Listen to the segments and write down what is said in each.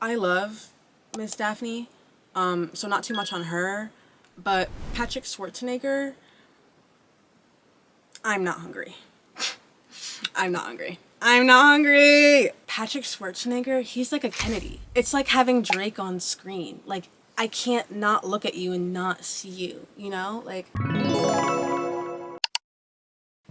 I love Miss Daphne, so not too much on her, but Patrick Schwarzenegger, I'm not hungry. I'm not hungry. I'm not hungry! Patrick Schwarzenegger, he's like a Kennedy. It's like having Drake on screen. Like, I can't not look at you and not see you, you know? Like...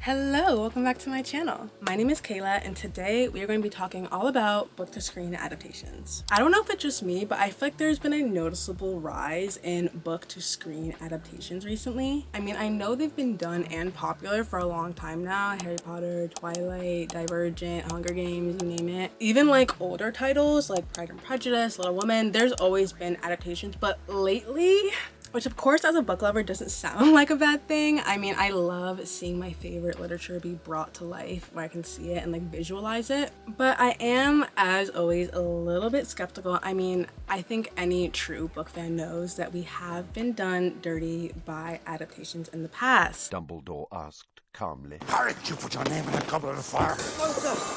Hello, welcome back to my channel. My name is Kayla, and today we are going to be talking all about book-to-screen adaptations. I don't know if it's just me, but I feel like there's been a noticeable rise in book-to-screen adaptations recently. I mean, I know they've been done and popular for a long time now. Harry Potter, Twilight, Divergent, Hunger Games, you name it. Even like older titles like Pride and Prejudice, Little Women, there's always been adaptations, but lately, which of course as a book lover doesn't sound like a bad thing. I mean, I love seeing my favorite literature be brought to life where I can see it and like visualize it. But I am, as always, a little bit skeptical. I mean, I think any true book fan knows that we have been done dirty by adaptations in the past. Dumbledore asked calmly. Harry, you put your name in a goblet of fire.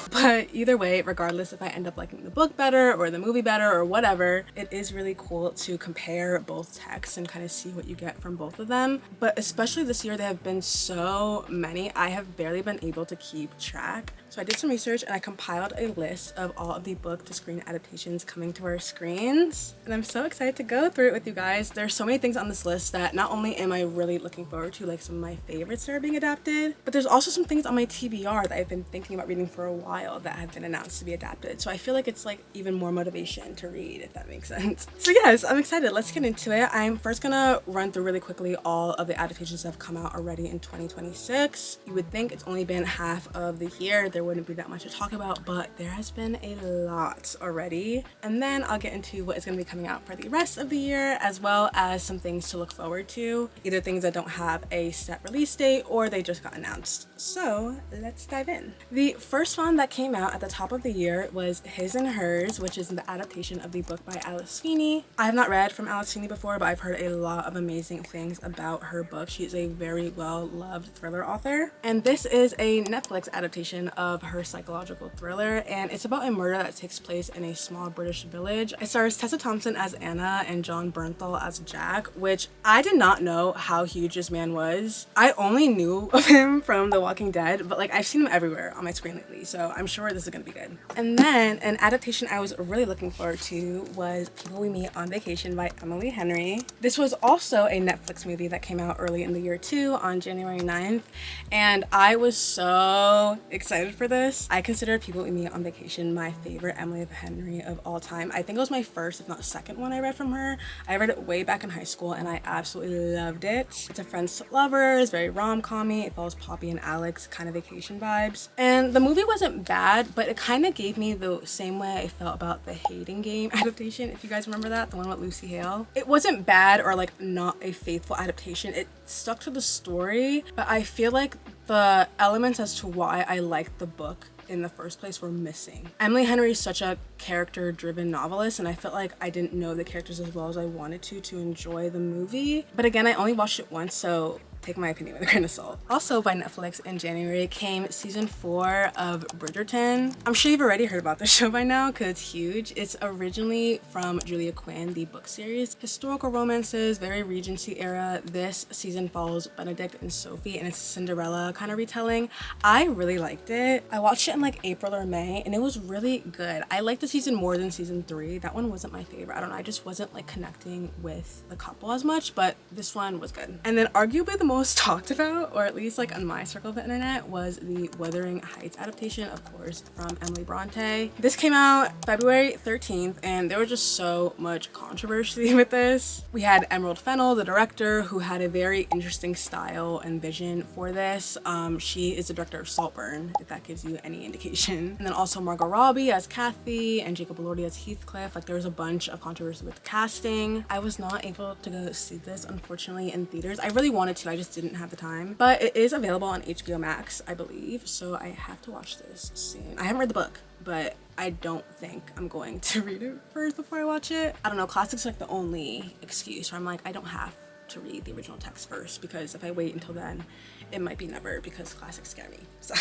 But either way, regardless if I end up liking the book better or the movie better or whatever, it is really cool to compare both texts and kind of see what you get from both of them. But especially this year, there have been so many, I have barely been able to keep track. So I did some research and I compiled a list of all of the book-to-screen adaptations coming to our screens. And I'm so excited to go through it with you guys. There's so many things on this list that not only am I really looking forward to, like some of my favorites that are being adapted, but there's also some things on my TBR that I've been thinking about reading for a while that have been announced to be adapted. So I feel like it's like even more motivation to read, if that makes sense. So yes, I'm excited. Let's get into it. I'm first gonna run through really quickly all of the adaptations that have come out already in 2026. You would think it's only been half of the year. There wouldn't be that much to talk about, but there has been a lot already. And then I'll get into what is going to be coming out for the rest of the year, as well as some things to look forward to, either things that don't have a set release date or they just got announced. So let's dive in. The first one that came out at the top of the year was His and Hers, which is the adaptation of the book by Alice Feeney. I have not read from Alice Feeney before, but I've heard a lot of amazing things about her book. She is a very well-loved thriller author, and this is a Netflix adaptation of her psychological thriller, and it's about a murder that takes place in a small British village. It stars Tessa Thompson as Anna and John Bernthal as Jack, which I did not know how huge this man was. I only knew of him from The Walking Dead, but like I've seen him everywhere on my screen lately, so I'm sure this is gonna be good. And then an adaptation I was really looking forward to was People We Meet on Vacation by Emily Henry. This was also a Netflix movie that came out early in the year too, on January 9th, and I was so excited for this. I consider People We Meet on Vacation my favorite Emily Henry of all time. I think it was my first, if not second one I read from her. I read it way back in high school and I absolutely loved it. It's a friends to lovers, very rom-com-y. It follows Poppy and Alex kind of vacation vibes. And the movie wasn't bad, but it kind of gave me the same way I felt about the Hating Game adaptation, if you guys remember that, the one with Lucy Hale. It wasn't bad or like not a faithful adaptation. It stuck to the story, but I feel like the elements as to why I liked the book in the first place were missing. Emily Henry is such a character-driven novelist, and I felt like I didn't know the characters as well as I wanted to enjoy the movie. But again, I only watched it once, so take my opinion with a grain of salt. Also by Netflix in January came season 4 of Bridgerton. I'm sure you've already heard about this show by now because it's huge. It's originally from Julia Quinn, the book series. Historical romances, very Regency era. This season follows Benedict and Sophie, and it's a Cinderella kind of retelling. I really liked it. I watched it in like April or May, and it was really good. I liked the season more than season 3. That one wasn't my favorite. I don't know, I just wasn't like connecting with the couple as much, but this one was good. And then arguably the most talked about, or at least like on my circle of the internet, was the Wuthering Heights adaptation, of course, from Emily Bronte. This came out February 13th, and there was just so much controversy with this. We had Emerald Fennell, the director, who had a very interesting style and vision for this. She is the director of Saltburn, if that gives you any indication. And then also Margot Robbie as Kathy and Jacob Elordi as Heathcliff. Like there was a bunch of controversy with the casting. I was not able to go see this, unfortunately, in theaters. I really wanted to, I just didn't have the time. But it is available on HBO Max, I believe, so I have to watch this soon. I haven't read the book, but I don't think I'm going to read it first before I watch it. I don't know, classics are like the only excuse where I'm like, I don't have to read the original text first, because if I wait until then, it might be never, because classics scare me. So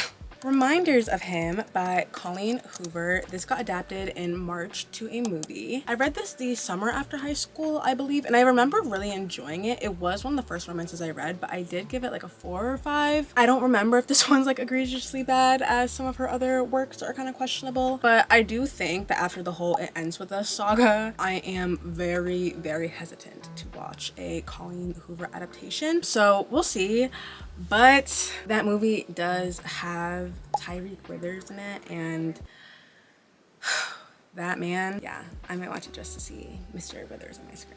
Reminders of Him by Colleen Hoover. This got adapted in March to a movie. I read this the summer after high school, I believe, and I remember really enjoying it. It was one of the first romances I read, but I did give it like a 4 or 5. I don't remember if this one's like egregiously bad, as some of her other works are kind of questionable, but I do think that after the whole It Ends With Us saga, I am very, very hesitant to watch a Colleen Hoover adaptation. So we'll see. But that movie does have Tyreek Withers in it, and that man, yeah, I might watch it just to see Mr. Withers on my screen.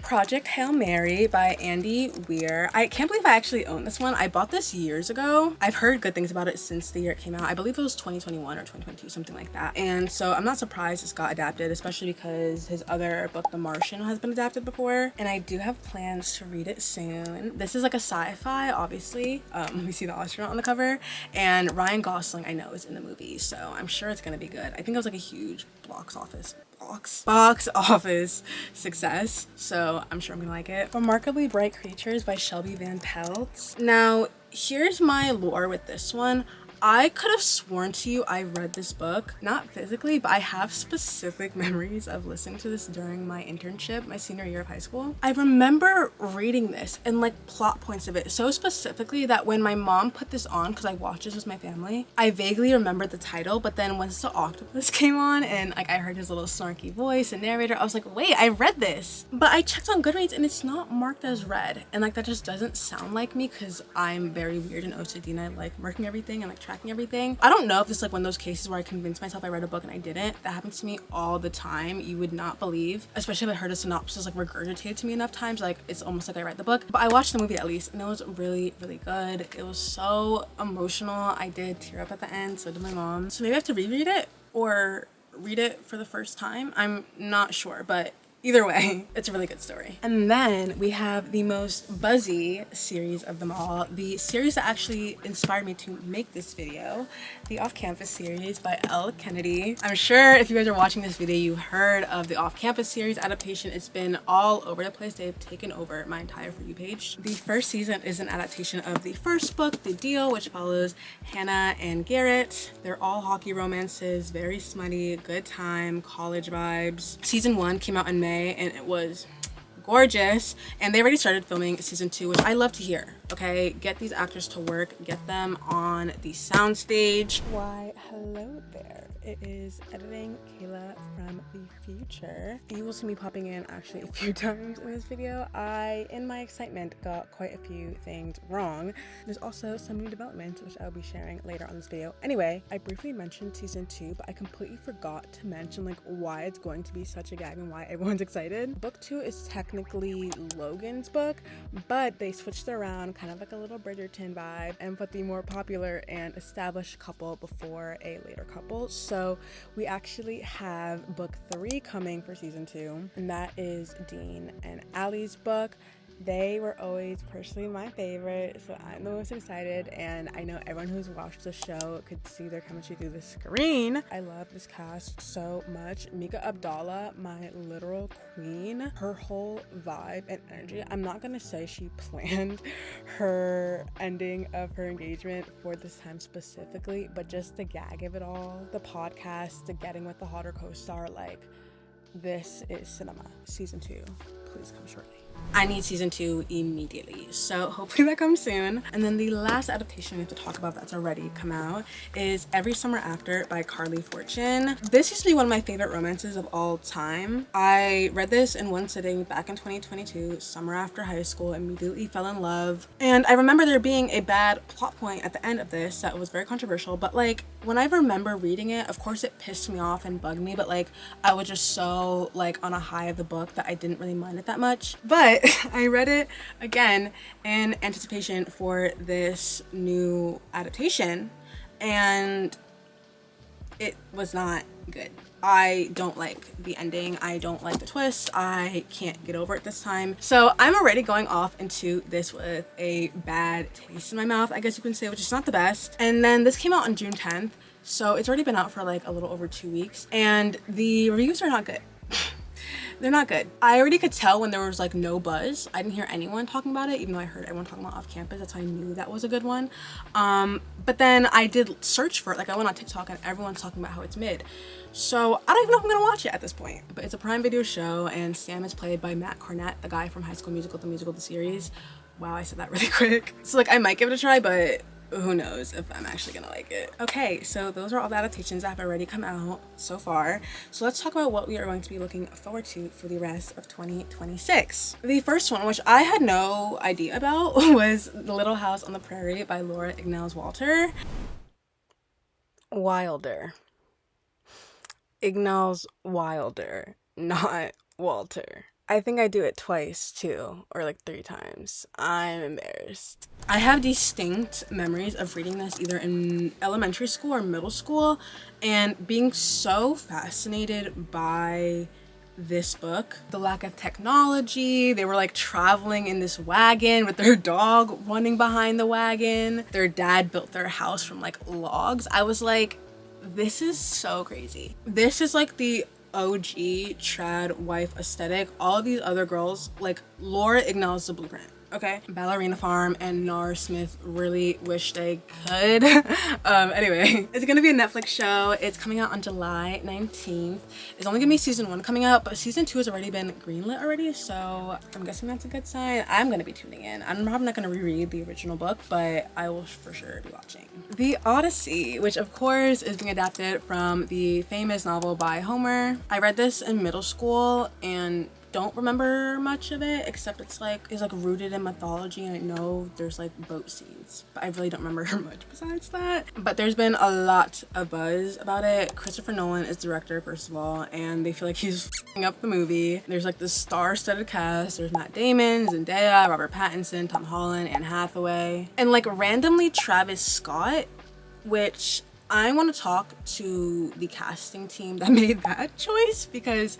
Project Hail Mary by Andy Weir. I can't believe I actually own this one. I bought this years ago. I've heard good things about it since the year it came out. I believe it was 2021 or 2022, something like that. And so I'm not surprised this got adapted, especially because his other book, The Martian, has been adapted before. And I do have plans to read it soon. This is like a sci-fi, obviously. We see the astronaut on the cover. And Ryan Gosling, I know, is in the movie. So I'm sure it's gonna be good. I think it was like a huge box office success, so I'm sure I'm gonna like it. Remarkably Bright Creatures by Shelby Van Pelt. Now, here's my lore with this one. I could have sworn to you I read this book, not physically, but I have specific memories of listening to this during my internship, my senior year of high school. I remember reading this and like plot points of it so specifically that when my mom put this on, because I watched this with my family, I vaguely remembered the title, but then once the octopus came on and like I heard his little snarky voice and narrator, I was like, wait, I read this. But I checked on Goodreads and it's not marked as read, and like that just doesn't sound like me because I'm very weird and OCD and I like marking everything and like tracking everything. I don't know if it's like one of those cases where I convinced myself I read a book and I didn't. That happens to me all the time. You would not believe, especially if I heard a synopsis like regurgitated to me enough times, like it's almost like I read the book. But I watched the movie at least, and it was really, really good. It was so emotional. I did tear up at the end, so did my mom. So maybe I have to reread it or read it for the first time. I'm not sure, but either way, it's a really good story. And then we have the most buzzy series of them all, the series that actually inspired me to make this video, the Off-Campus series by Elle Kennedy. I'm sure if you guys are watching this video, you heard of the Off-Campus series adaptation. It's been all over the place. They've taken over my entire For You page. The first season is an adaptation of the first book, The Deal, which follows Hannah and Garrett. They're all hockey romances, very smutty, good time, college vibes. Season 1 came out in May, and it was gorgeous, and they already started filming season 2, which I love to hear. Okay, get these actors to work, get them on the soundstage. Why, hello there. It is editing Kayla from the future. You will see me popping in actually a few times in this video. I, in my excitement, got quite a few things wrong. There's also some new developments, which I'll be sharing later on this video. Anyway, I briefly mentioned season 2, but I completely forgot to mention like why it's going to be such a gag and why everyone's excited. Book 2 is technically Logan's book, but they switched around, kind of like a little Bridgerton vibe, and put the more popular and established couple before a later couple. So we actually have book 3 coming for season 2, and that is Dean and Allie's book. They were always personally my favorite, so I'm the most excited, and I know everyone who's watched the show could see their chemistry through the screen. I love this cast so much. Mika Abdallah, my literal queen. Her whole vibe and energy. I'm not gonna say she planned her ending of her engagement for this time specifically, but just the gag of it all, the podcast, the getting with the hotter co-star, like, this is cinema. Season 2, please come shortly. I need season 2 immediately, so hopefully that comes soon. And then the last adaptation we have to talk about that's already come out is Every Summer After by Carly Fortune. This used to be one of my favorite romances of all time. I read this in one sitting back in 2022, summer after high school, immediately fell in love. And I remember there being a bad plot point at the end of this that was very controversial, but like when I remember reading it, of course it pissed me off and bugged me, but like I was just so like on a high of the book that I didn't really mind it that much. But I read it again in anticipation for this new adaptation, and it was not good. I don't like the ending. I don't like the twist. I can't get over it this time. So I'm already going off into this with a bad taste in my mouth, I guess you can say, which is not the best. And then this came out on June 10th. So it's already been out for like a little over 2 weeks, and the reviews are not good. They're not good. I already could tell when there was like no buzz. I didn't hear anyone talking about it, even though I heard everyone talking about off campus. That's how I knew that was a good one. But then I did search for it. Like I went on TikTok and everyone's talking about how it's mid. So I don't even know if I'm gonna watch it at this point. But it's a Prime Video show and Sam is played by Matt Cornett, the guy from High School Musical, the series. Wow, I said that really quick. So like I might give it a try, but who knows if I'm actually gonna like it. Okay, so those are all the adaptations that have already come out so far. So let's talk about what we are going to be looking forward to for the rest of 2026. The first one, which I had no idea about, was The Little House on the Prairie by Laura Ingalls Wilder. Ingalls Wilder, not Walter. I think I do it twice too, or like 3 times. I'm embarrassed. I have distinct memories of reading this either in elementary school or middle school and being so fascinated by this book. The lack of technology, they were like traveling in this wagon with their dog running behind the wagon. Their dad built their house from like logs. I was like, this is so crazy. This is like the OG trad wife aesthetic. All of these other girls, like Laura Ingalls the blueprint, okay? Ballerina Farm and Nar Smith really wish they could. Anyway, it's gonna be a Netflix show. It's coming out on July 19th. It's only gonna be season 1 coming out, but season 2 has already been greenlit already, so I'm guessing that's a good sign. I'm gonna be tuning in. I'm probably not gonna reread the original book, but I will for sure be watching. The Odyssey, which of course is being adapted from the famous novel by Homer. I read this in middle school and don't remember much of it, except it's like rooted in mythology and I know there's like boat scenes, but I really don't remember much besides that. But there's been a lot of buzz about it. Christopher Nolan is director, first of all, and they feel like he's f***ing up the movie. There's like this star-studded cast. There's Matt Damon, Zendaya, Robert Pattinson, Tom Holland, Anne Hathaway, and like randomly Travis Scott, which I want to talk to the casting team that made that choice because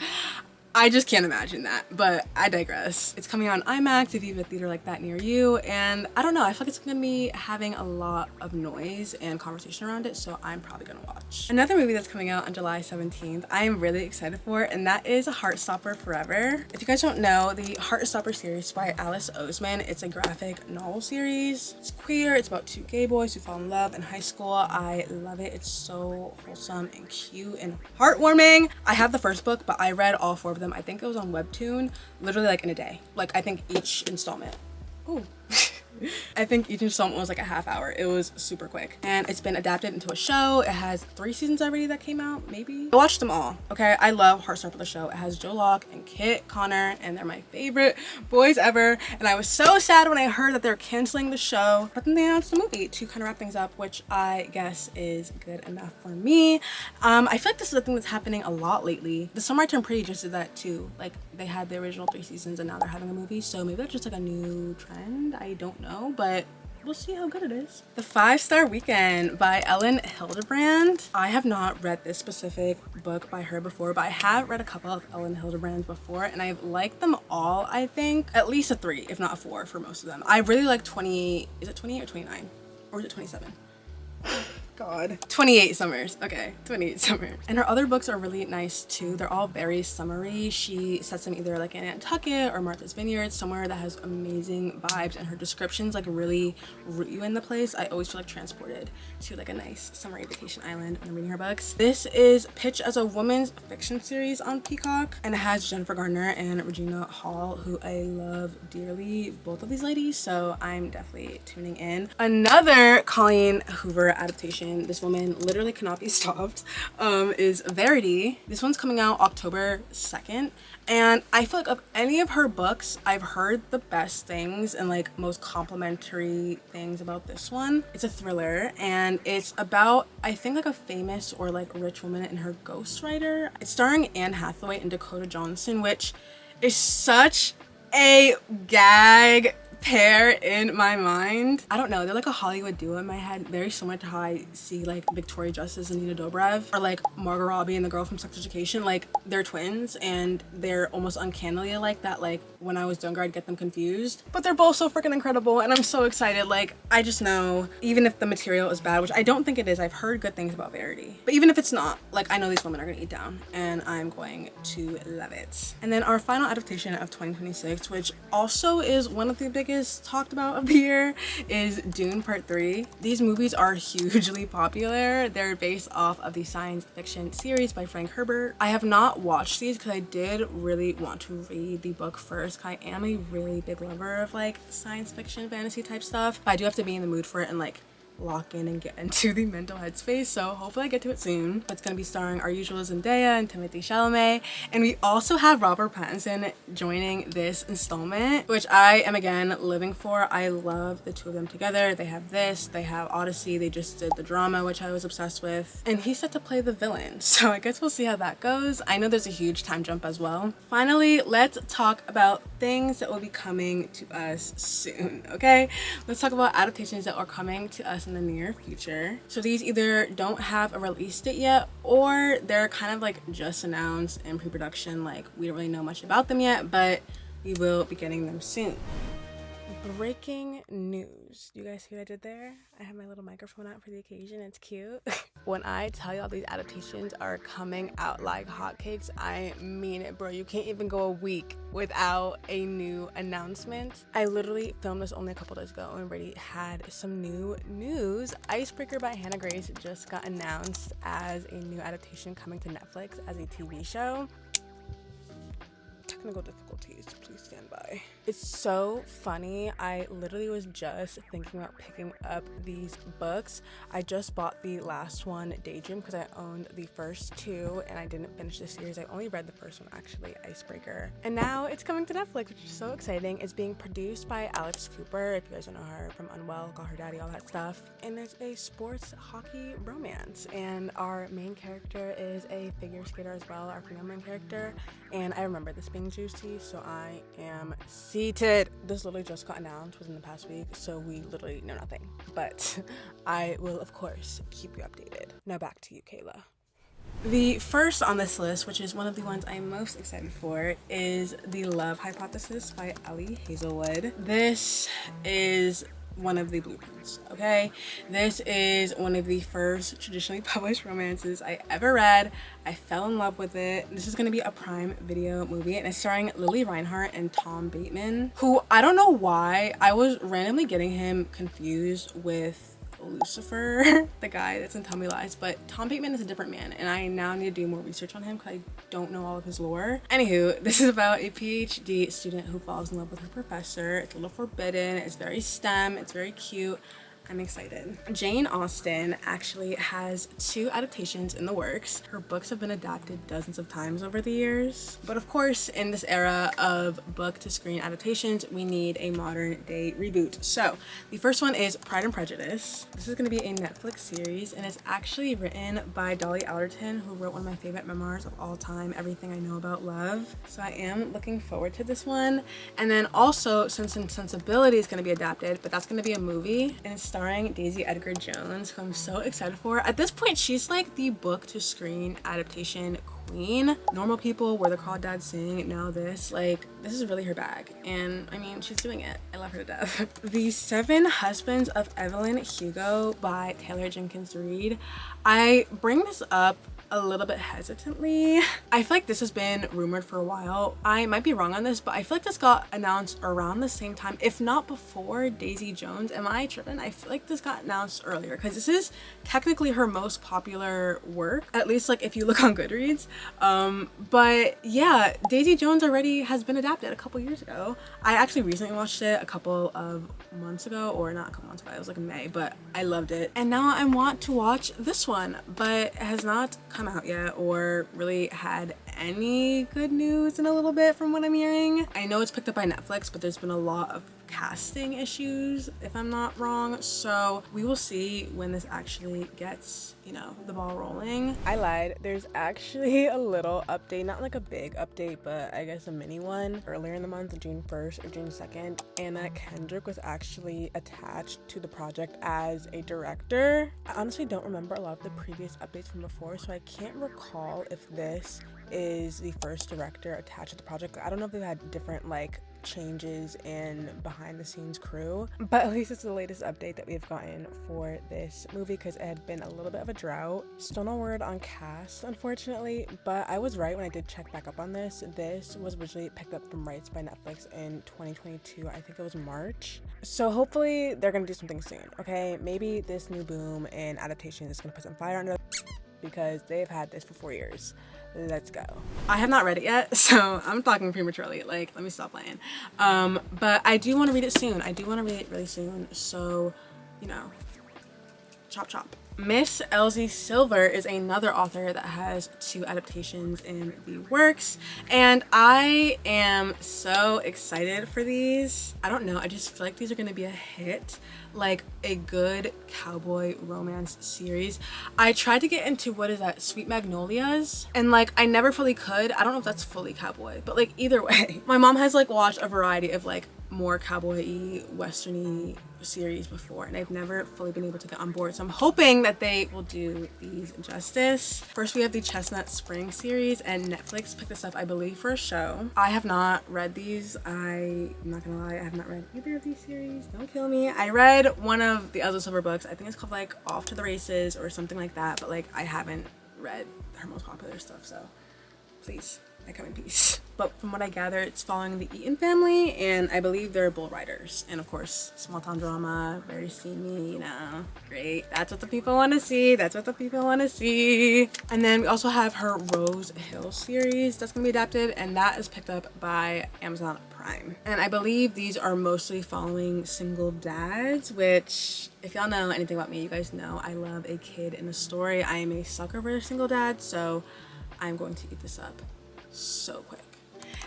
I just can't imagine that, but I digress. It's coming out on IMAX if you have a theater like that near you, and I don't know, I feel like it's gonna be having a lot of noise and conversation around it, so I'm probably gonna watch. Another movie that's coming out on July 17th, I am really excited for, and that is Heartstopper Forever. If you guys don't know, the Heartstopper series by Alice Oseman, it's a graphic novel series. It's queer, it's about 2 gay boys who fall in love in high school. I love it, it's so wholesome and cute and heartwarming. I have the first book, but I read all 4 of them. I think it was on Webtoon, literally like in a day. Like I think each installment. Ooh. I think each installment was like a half hour. It was super quick. And it's been adapted into a show. It has 3 seasons already that came out, maybe. I watched them all, okay? I love Heartstopper the show. It has Joe Locke and Kit Connor, and they're my favorite boys ever. And I was so sad when I heard that they're canceling the show, but then they announced the movie to kind of wrap things up, which I guess is good enough for me. I feel like this is a thing that's happening a lot lately. The Summer I Turned Pretty just did that too. Like they had the original 3 seasons and now they're having a movie, so maybe that's just like a new trend. I don't know, but we'll see how good it is. The 5-Star Weekend by Ellen Hildebrand. I have not read this specific book by her before, but I have read a couple of Ellen Hildebrands before and I've liked them all, I think. At least a 3, if not a 4 for most of them. I really like 28, is it 28 or 29? Or is it 27? God. 28 Summers. Okay, 28 Summers. And her other books are really nice too. They're all very summery. She sets them either like in Nantucket or Martha's Vineyard, somewhere that has amazing vibes, and her descriptions like really root you in the place. I always feel like transported to like a nice summery vacation island when I'm reading her books. This is pitched as a woman's fiction series on Peacock, and it has Jennifer Garner and Regina Hall, who I love dearly, both of these ladies, so I'm definitely tuning in. Another Colleen Hoover adaptation, this woman literally cannot be stopped, is Verity. This one's coming out October 2nd, and I feel like of any of her books, I've heard the best things and like most complimentary things about this one. It's a thriller and it's about, I think, like a famous or like rich woman and her ghostwriter. It's starring Anne Hathaway and Dakota Johnson, which is such a gag pair in my mind. I don't know, they're like a Hollywood duo in my head, very similar to how I see like Victoria Justice and Nina Dobrev, or like Margot Robbie and the girl from Sex Education. Like, they're twins and they're almost uncannily like that. Like, when I was younger, I'd get them confused, but they're both so freaking incredible and I'm so excited. Like, I just know, even if the material is bad, which I don't think it is, I've heard good things about Verity, but even if it's not, like, I know these women are gonna eat down and I'm going to love it. And then our final adaptation of 2026, which also is one of the biggest talked about of the year, is Dune Part 3. These movies are hugely popular. They're based off of the science fiction series by Frank Herbert. I have not watched these because I did really want to read the book first. I am a really big lover of like science fiction, fantasy type stuff, but I do have to be in the mood for it and like lock in and get into the mental headspace, so hopefully I get to it soon. It's gonna be starring our usual Zendaya and Timothée Chalamet, and we also have Robert Pattinson joining this installment, which I am again living for. I love the two of them together. They have this, they have Odyssey, they just did the drama, which I was obsessed with, and he's set to play the villain, so I guess we'll see how that goes. I know there's a huge time jump as well. Finally, let's talk about things that will be coming to us soon, okay? Let's talk about adaptations that are coming to us in the near future. So these either don't have a release date yet, or they're kind of like just announced in pre-production. Like, we don't really know much about them yet, but we will be getting them soon. Breaking news. You guys see what I did there? I have my little microphone out for the occasion. It's cute. When I tell y'all these adaptations are coming out like hotcakes, I mean it, bro. You can't even go a week without a new announcement. I literally filmed this only a couple days ago and already had some new news. Icebreaker by Hannah Grace just got announced as a new adaptation coming to Netflix as a TV show. Technical difficulties, please stand by. It's so funny. I literally was just thinking about picking up these books. I just bought the last one, Daydream, because I owned the first two and I didn't finish the series. I only read the first one, actually, Icebreaker. And now it's coming to Netflix, which is so exciting. It's being produced by Alex Cooper, if you guys don't know her from Unwell, Call Her Daddy, all that stuff. And it's a sports hockey romance. And our main character is a figure skater as well, our female main character. And I remember this being juicy, so I am seated. This literally just got announced within the past week, so we literally know nothing, but I will of course keep you updated. Now back to you, Kayla. The first on this list, which is one of the ones I'm most excited for, is The Love Hypothesis by Elle Hazelwood. This is one of the blueprints, okay? This is one of the first traditionally published romances I ever read. I fell in love with it. This is gonna be a Prime Video movie, and it's starring Lily Reinhart and Tom Bateman, who I don't know why I was randomly getting him confused with Lucifer, the guy that's in Tell Me Lies, but Tom Bateman is a different man, and I now need to do more research on him because I don't know all of his lore. Anywho, this is about a PhD student who falls in love with her professor. It's a little forbidden, it's very STEM, it's very cute. I'm excited. Jane Austen actually has 2 adaptations in the works. Her books have been adapted dozens of times over the years. But of course, in this era of book to screen adaptations, we need a modern day reboot. So the first one is Pride and Prejudice. This is gonna be a Netflix series, and it's actually written by Dolly Alderton, who wrote one of my favorite memoirs of all time, Everything I Know About Love. So I am looking forward to this one. And then also Sense and Sensibility is gonna be adapted, but that's gonna be a movie, and it's starring Daisy Edgar Jones, who I'm so excited for. At this point, she's like the book to screen adaptation queen. Normal People, Where the Crawdads Sing, now this. Like, this is really her bag, and I mean, she's doing it. I love her to death. The Seven Husbands of Evelyn, Hugo by Taylor Jenkins Reid. I bring this up a little bit hesitantly. I feel like this has been rumored for a while. I might be wrong on this, but I feel like this got announced around the same time, if not before Daisy Jones. Am I tripping? I feel like this got announced earlier because this is technically her most popular work, at least like if you look on Goodreads. But yeah, Daisy Jones already has been adapted a couple years ago. I actually recently watched it a couple of months ago, or not a couple months ago, it was like in May, but I loved it. And now I want to watch this one, but it has not come out yet or really had any good news in a little bit from what I'm hearing. I know it's picked up by Netflix, but there's been a lot of casting issues, if I'm not wrong. So we will see when this actually gets, you know, the ball rolling. I lied. There's actually a little update, not like a big update, but I guess a mini one. Earlier in the month, June 1st or June 2nd, Anna Kendrick was actually attached to the project as a director. I honestly don't remember a lot of the previous updates from before, so I can't recall if this is the first director attached to the project. I don't know if they've had different like changes in behind the scenes crew, but at least it's the latest update that we've gotten for this movie because it had been a little bit of a drought. Still no word on cast, unfortunately, but I was right when I did check back up on this. This was originally picked up from rights by Netflix in 2022. I think it was March. So hopefully they're gonna do something soon, okay? Maybe this new boom in adaptation is gonna put some fire under because they've had this for 4 years. Let's go. I have not read it yet, so I'm talking prematurely. Like, let me stop playing. But I do want to read it soon. I do want to read it really soon. So, you know, chop chop. Miss Elsie Silver is another author that has 2 adaptations in the works, and I am so excited for these. I don't know, I just feel like these are gonna be a hit, like a good cowboy romance series. I tried to get into, what is that, Sweet Magnolias, and like I never fully could. I don't know if that's fully cowboy, but like either way, my mom has like watched a variety of like more cowboy-y, western-y series before, and I've never fully been able to get on board, so I'm hoping that they will do these justice. First, we have the Chestnut Spring series, and Netflix picked this up, I believe, for a show. I have not read these. I'm not gonna lie, I have not read either of these series. Don't kill me. I read one of the Elsie Silver books. I think it's called like Off to the Races or something like that, but like I haven't read her most popular stuff, so please, I come in peace. But from what I gather, it's following the Eaton family, and I believe they're bull riders. And of course, small town drama, very steamy, you know, great. That's what the people want to see. That's what the people want to see. And then we also have her Rose Hill series that's gonna be adapted, and that is picked up by Amazon Prime. And I believe these are mostly following single dads, which, if y'all know anything about me, you guys know I love a kid in a story. I am a sucker for a single dad, so I'm going to eat this up so quick.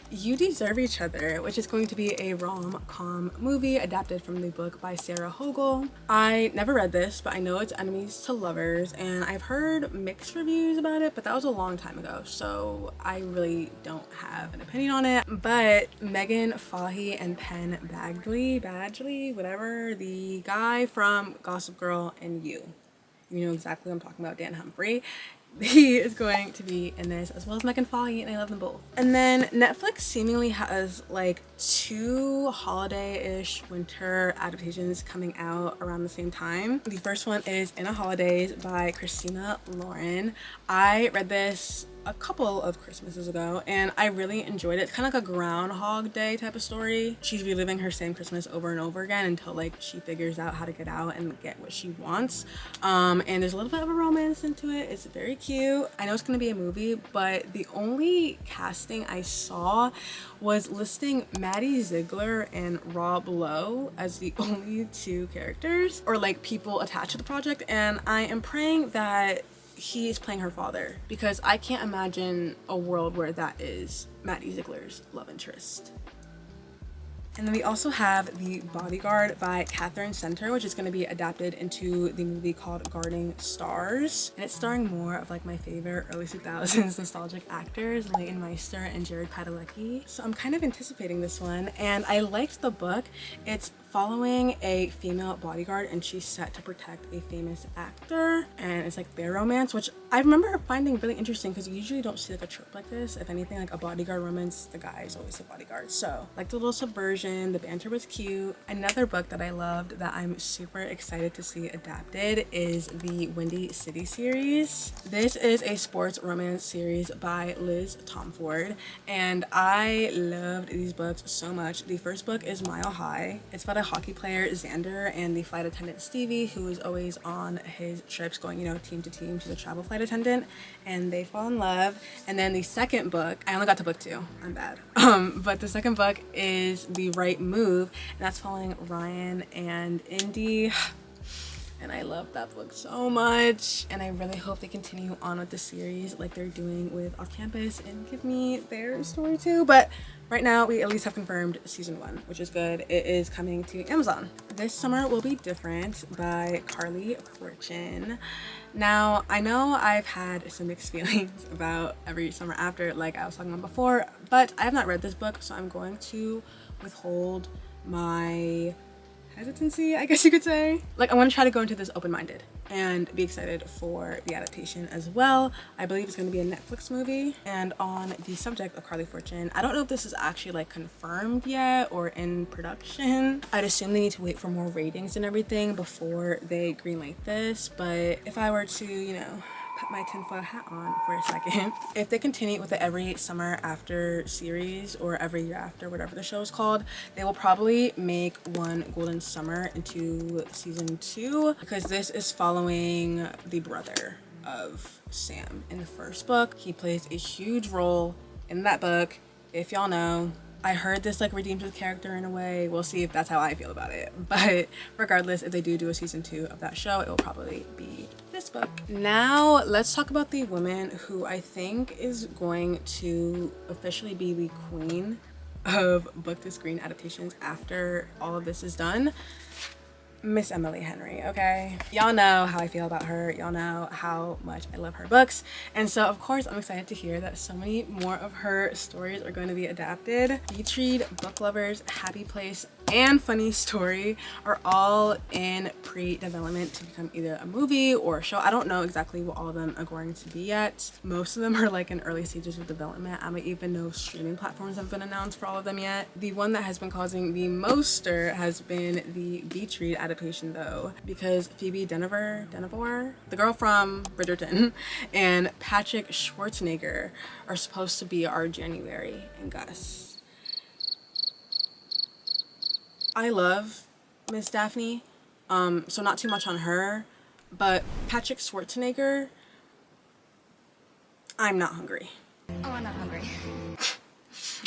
You Deserve Each Other, which is going to be a rom-com movie adapted from the book by Sarah Hogel. I never read this, but I know it's enemies to lovers, and I've heard mixed reviews about it, but that was a long time ago, so I really don't have an opinion on it. But Megan Fahey and Penn Badgley, whatever, the guy from Gossip Girl and You know exactly what I'm talking about, Dan Humphrey. He is going to be in this, as well as Megan Fahey, and I love them both. And then Netflix seemingly has like 2 holiday-ish winter adaptations coming out around the same time. The first one is In a Holidays by Christina Lauren. I read this a couple of Christmases ago, and I really enjoyed it. It's kind of like a Groundhog Day type of story. She's reliving her same Christmas over and over again until like she figures out how to get out and get what she wants. And there's a little bit of a romance into it. It's very cute. I know it's gonna be a movie, but the only casting I saw was listing Maddie Ziegler and Rob Lowe as the only 2 characters or like people attached to the project, and I am praying that he is playing her father, because I can't imagine a world where that is Maddie Ziegler's love interest. And then we also have The Bodyguard by Catherine Center, which is going to be adapted into the movie called Guarding Stars. And it's starring more of like my favorite early 2000s nostalgic actors, Leighton Meester and Jared Padalecki. So I'm kind of anticipating this one, and I liked the book. It's following a female bodyguard, and she's set to protect a famous actor, and it's like their romance, which I remember finding really interesting because you usually don't see like a trope like this. If anything, like a bodyguard romance, the guy is always the bodyguard. So like the little subversion, the banter was cute. Another book that I loved that I'm super excited to see adapted is the Windy City series. This is a sports romance series by Liz Tomford, and I loved these books so much. The first book is Mile High. It's about a hockey player, Xander, and the flight attendant Stevie, who is always on his trips going, you know, team to team. She's a travel flight attendant, and they fall in love. And then the second book, I only got to book 2, I'm bad. But the second book is The Right Move, and that's following Ryan and Indy. and I love that book so much, and I really hope they continue on with the series like they're doing with Off Campus and give me their story too. But right now we at least have confirmed season 1, which is good. It is coming to Amazon. This Summer Will Be Different by Carly Fortune. Now, I know I've had some mixed feelings about Every Summer After, like I was talking about before, but I have not read this book, so I'm going to withhold my hesitancy, I guess you could say. Like, I'm gonna try to go into this open-minded and be excited for the adaptation as well. I believe it's gonna be a Netflix movie. And on the subject of Carly Fortune, I don't know if this is actually like confirmed yet or in production. I'd assume they need to wait for more ratings and everything before they greenlight this, but if I were to, you know, put my tinfoil hat on for a second. If they continue with the Every Summer After series, or Every Year After, whatever the show is called, they will probably make One Golden Summer into season 2, because this is following the brother of Sam in the first book. He plays a huge role in that book, if y'all know. I heard this like redeems his character in a way. We'll see if that's how I feel about it. But regardless, if they do a season 2 of that show, it will probably be this book. Now let's talk about the woman who I think is going to officially be the queen of book to screen adaptations after all of this is done. Miss Emily Henry, okay? Y'all know how I feel about her. Y'all know how much I love her books. And so, of course, I'm excited to hear that so many more of her stories are going to be adapted. Beach Read, Book Lovers, Happy Place, and Funny Story are all in pre-development to become either a movie or a show. I don't know exactly what all of them are going to be yet. Most of them are like in early stages of development. I don't even know if platforms have been announced for all of them yet. The one that has been causing the most stir has been the Beach Read adaptation though, because Phoebe Denevor, the girl from Bridgerton, and Patrick Schwarzenegger are supposed to be our January and Gus. I love Miss Daphne, so not too much on her, but Patrick Schwarzenegger, I'm not hungry. Oh, I'm not hungry.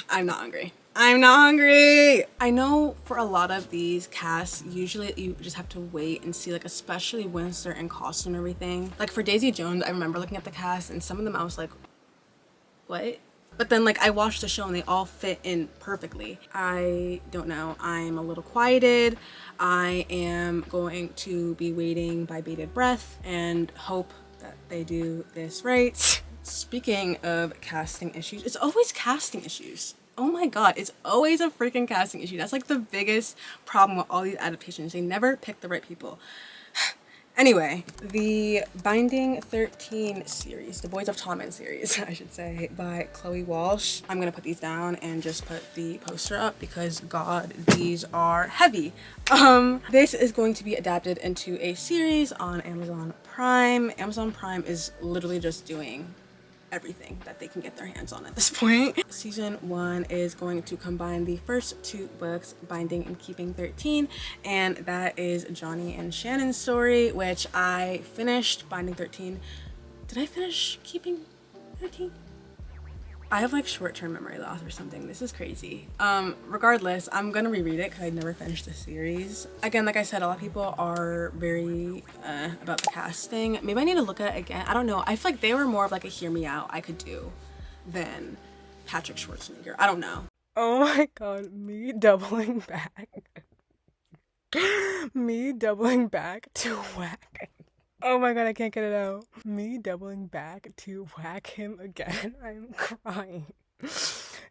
I'm not hungry. I'm not hungry. I know for a lot of these casts, usually you just have to wait and see, like, especially when they're in costume and everything. Like for Daisy Jones, I remember looking at the cast and some of them I was like, what? But then like I watched the show and they all fit in perfectly. I don't know. I'm a little quieted. I am going to be waiting by bated breath and hope that they do this right. Speaking of casting issues, it's always casting issues. Oh my god, it's always a freaking casting issue. That's like the biggest problem with all these adaptations. They never pick the right people. Anyway, the Binding 13 series, the Boys of Tommen series, I should say, by Chloe Walsh. I'm gonna put these down and just put the poster up because god, these are heavy. This is going to be adapted into a series on Amazon Prime. Amazon Prime is literally just doing everything that they can get their hands on at this point. Season 1 is going to combine the first 2 books, Binding and Keeping 13, and that is Johnny and Shannon's story, which I finished Binding 13. Did I finish Keeping 13? I have like short-term memory loss or something. This is crazy. Regardless, I'm gonna reread it because I never finished the series. Again, like I said, a lot of people are very about the casting. Maybe I need to look at it again. I don't know. I feel like they were more of like a hear me out I could do than Patrick Schwarzenegger. I don't know. Oh my god, me doubling back. Me doubling back to whack. Oh my god, I can't get it out. Me doubling back to whack him again. I'm crying.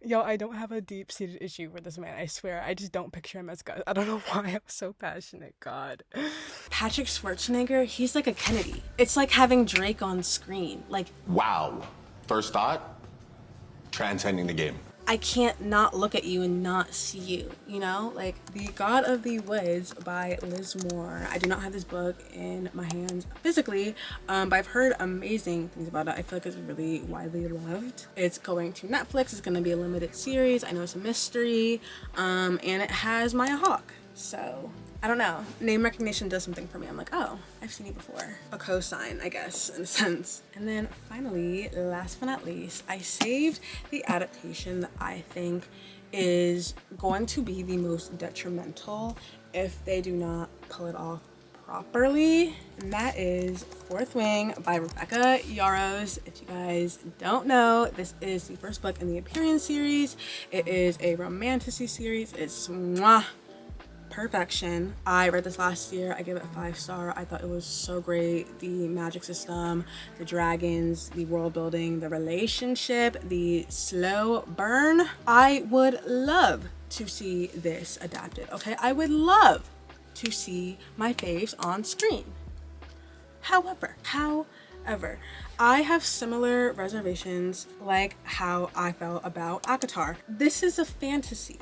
Yo, I don't have a deep-seated issue with this man, I swear. I just don't picture him as God. I don't know why I'm so passionate, god. Patrick Schwarzenegger, he's like a Kennedy. It's like having Drake on screen. Like, wow. First thought, transcending the game. I can't not look at you and not see you, you know? Like, The God of the Woods by Liz Moore. I do not have this book in my hands physically, but I've heard amazing things about it. I feel like it's really widely loved. It's going to Netflix. It's going to be a limited series. I know it's a mystery, and it has Maya Hawke. So, I don't know. Name recognition does something for me. I'm like, oh, I've seen you before. A cosign, I guess, in a sense. And then finally, last but not least, I saved the adaptation that I think is going to be the most detrimental if they do not pull it off properly, and that is Fourth Wing by Rebecca Yarros. If you guys don't know, this is the first book in the Empyrean series. It is a romantasy series. It's mwah, perfection. I read this last year. I gave it a 5-star. I thought it was so great. The magic system, the dragons, the world building, the relationship, the slow burn. I would love to see this adapted, okay? I would love to see my faves on screen. However, I have similar reservations like how I felt about ACOTAR. This is a fantasy.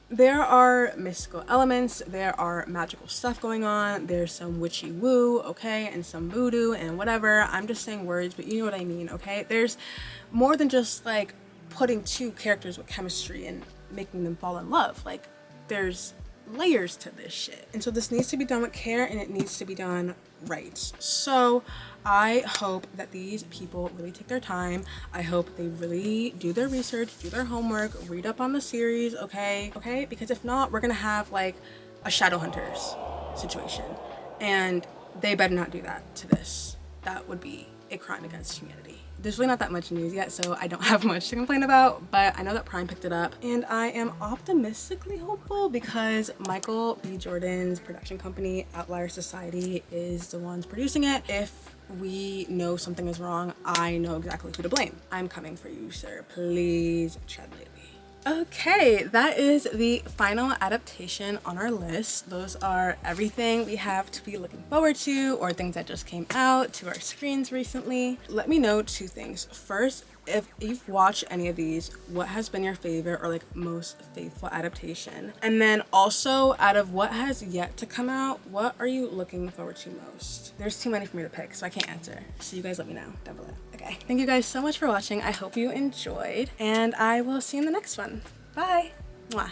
There are mystical elements, there are magical stuff going on, there's some witchy woo, okay, and some voodoo and whatever. I'm just saying words, but you know what I mean, okay? There's more than just like putting two characters with chemistry and making them fall in love. Like, there's layers to this shit, and so this needs to be done with care, and it needs to be done right. So I hope that these people really take their time. I hope they really do their research, do their homework, read up on the series, okay, because if not, we're gonna have like a Shadowhunters situation, and they better not do that to this. That would be a crime against humanity. There's really not that much news yet, so I don't have much to complain about, but I know that Prime picked it up, and I am optimistically hopeful because Michael B. Jordan's production company, Outlier Society, is the ones producing it. If we know something is wrong, I know exactly who to blame. I'm coming for you, sir. Please tread lightly. Okay, that is the final adaptation on our list. Those are everything we have to be looking forward to, or things that just came out to our screens recently. Let me know 2 things. First, if you've watched any of these, what has been your favorite or like most faithful adaptation? And then also, out of what has yet to come out, what are you looking forward to most? There's too many for me to pick, so I can't answer. So you guys let me know down below. Okay, thank you guys so much for watching. I hope you enjoyed, and I will see you in the next one. Bye. Mwah.